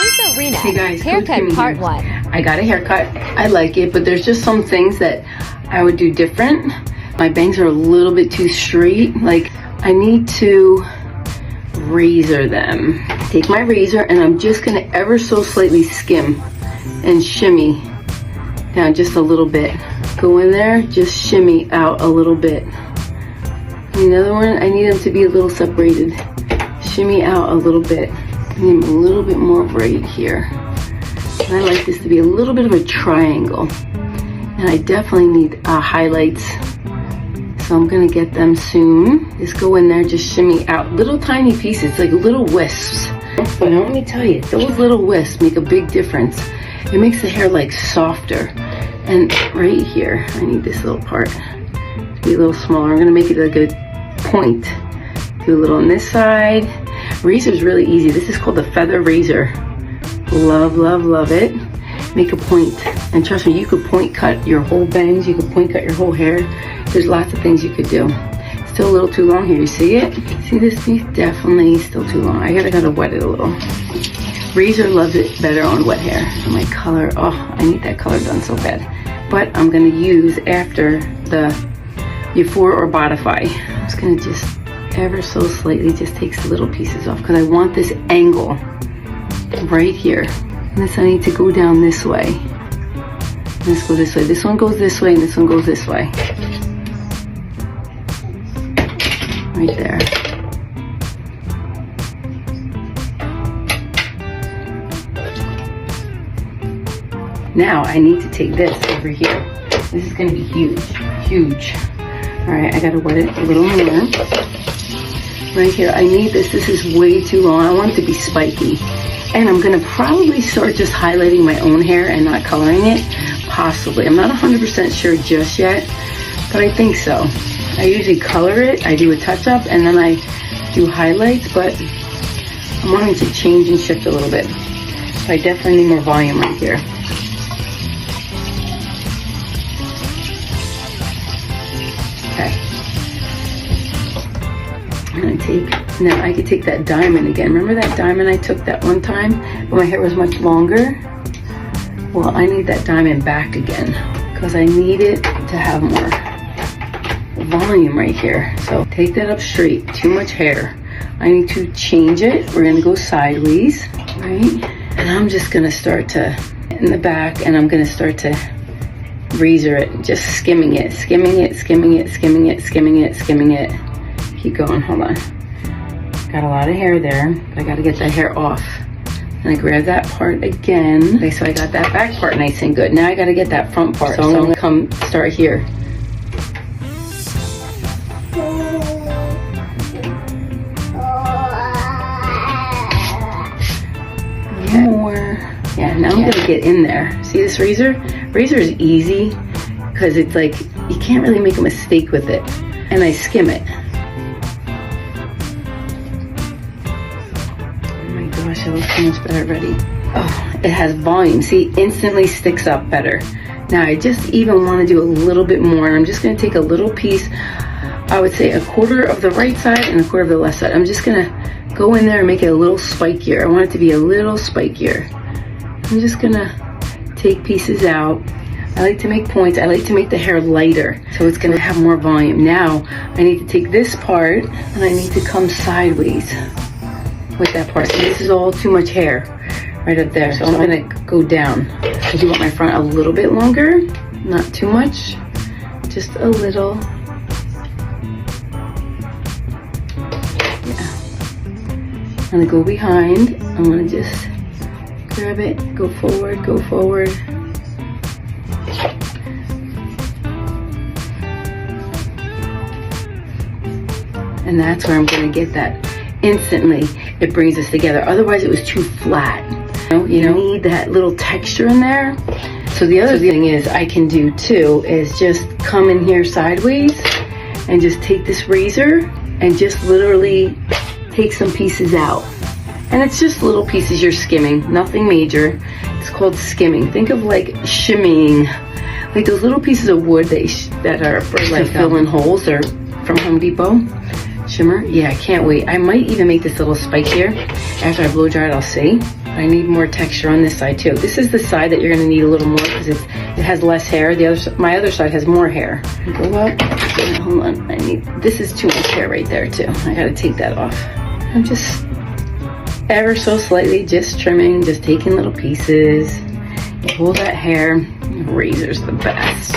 Lisa Rinna, Hey guys, haircut Coach Kimmy part here. 1. I got a haircut. I like it, but there's just some things that I would do different. My bangs are a little bit too straight. Like, I need to razor them. Take my razor and I'm just gonna ever so slightly skim and shimmy down just a little bit. Go in there, just shimmy out a little bit. And the other one, I need them to be a little separated. Shimmy out a little bit. I need a little bit more right here. And I like this to be a little bit of a triangle. And I definitely need highlights. So I'm gonna get them soon. Just go in there, just shimmy out. Little tiny pieces, like little wisps. But let me tell you, those little wisps make a big difference. It makes the hair like softer. And right here, I need this little part to be a little smaller. I'm gonna make it like a point. Do a little on this side. Razor is really easy. This is called the feather razor. Love, love, love it. Make a point. And trust me, you could point cut your whole bangs. You could point cut your whole hair. There's lots of things you could do. Still a little too long here. You see it? See this piece? Definitely still too long. I gotta wet it a little. Razor loves it better on wet hair. And my color, oh, I need that color done so bad. But I'm gonna use after the before or bodify. I'm just gonna just ever so slightly just takes little pieces off because I want this angle right here. And this I need to go down this way. Let's go this way. This one goes this way and this one goes this way. Right there. Now I need to take this over here. This is gonna be huge, huge. All right, I gotta wet it a little more. Right here, I need this. This is way too long. I want it to be spiky. And I'm gonna probably start just highlighting my own hair and not coloring it. Possibly. I'm not 100% sure just yet, but I think so. I usually color it, I do a touch-up, and then I do highlights, but I'm wanting to change and shift a little bit. So I definitely need more volume right here. Okay. I'm gonna take, now I could take that diamond again. Remember that diamond I took that one time when my hair was much longer? Well, I need that diamond back again because I need it to have more volume right here. So take that up straight, too much hair. I need to change it. We're gonna go sideways, right? And I'm just gonna start to, in the back, and I'm gonna start to razor it, just skimming it, skimming it, skimming it, skimming it, skimming it, skimming it. Keep going, hold on. Got a lot of hair there. I gotta get that hair off. And I grab that part again. Okay, so I got that back part nice and good. Now I gotta get that front part. So I'm gonna come start here. Okay. More. Yeah, now I'm gonna get in there. See this razor? Razor is easy because it's like, you can't really make a mistake with it. And I skim it. Gosh, it looks so much better already. Oh, it has volume. See, instantly sticks up better. Now I just even want to do a little bit more. I'm just going to take a little piece. I would say a quarter of the right side and a quarter of the left side. I'm just going to go in there and make it a little spikier. I want it to be a little spikier. I'm just going to take pieces out. I like to make points. I like to make the hair lighter, so it's going to have more volume. Now I need to take this part and I need to come sideways with that part. So this is all too much hair right up there. So I'm gonna go down. I do want my front a little bit longer, not too much, just a little. Yeah. I'm gonna go behind. I'm gonna just grab it, go forward, go forward. And that's where I'm gonna get that. Instantly it brings us together. Otherwise it was too flat. You need that little texture in there. So the other thing is I can do too is just come in here sideways and just take this razor and just literally take some pieces out. And it's just little pieces you're skimming, nothing major. It's called skimming. Think of like shimmying, like those little pieces of wood that are for like fill in holes or from Home Depot. Shimmer. Yeah, I can't wait. I might even make this little spike here. After I blow dry it, I'll see. I need more texture on this side too. This is the side that you're gonna need a little more because it has less hair. My other side has more hair. Go up. Hold on. This is too much hair right there too. I gotta take that off. I'm just ever so slightly just trimming, just taking little pieces. Pull that hair. Razor's the best.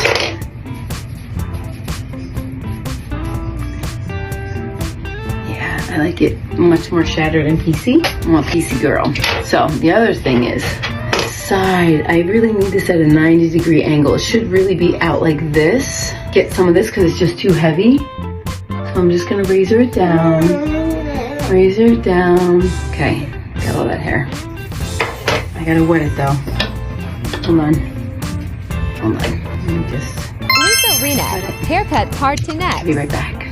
I like it much more shattered and piecey. I'm a piecey girl. So the other thing is, this side, I really need this at a 90-degree angle. It should really be out like this. Get some of this because it's just too heavy. So I'm just gonna razor it down. Razor it down. Okay, got all that hair. I gotta wet it though. Hold on. Hold on. Let me just... Lisa Rinna, haircuts hard to neck. I'll be right back.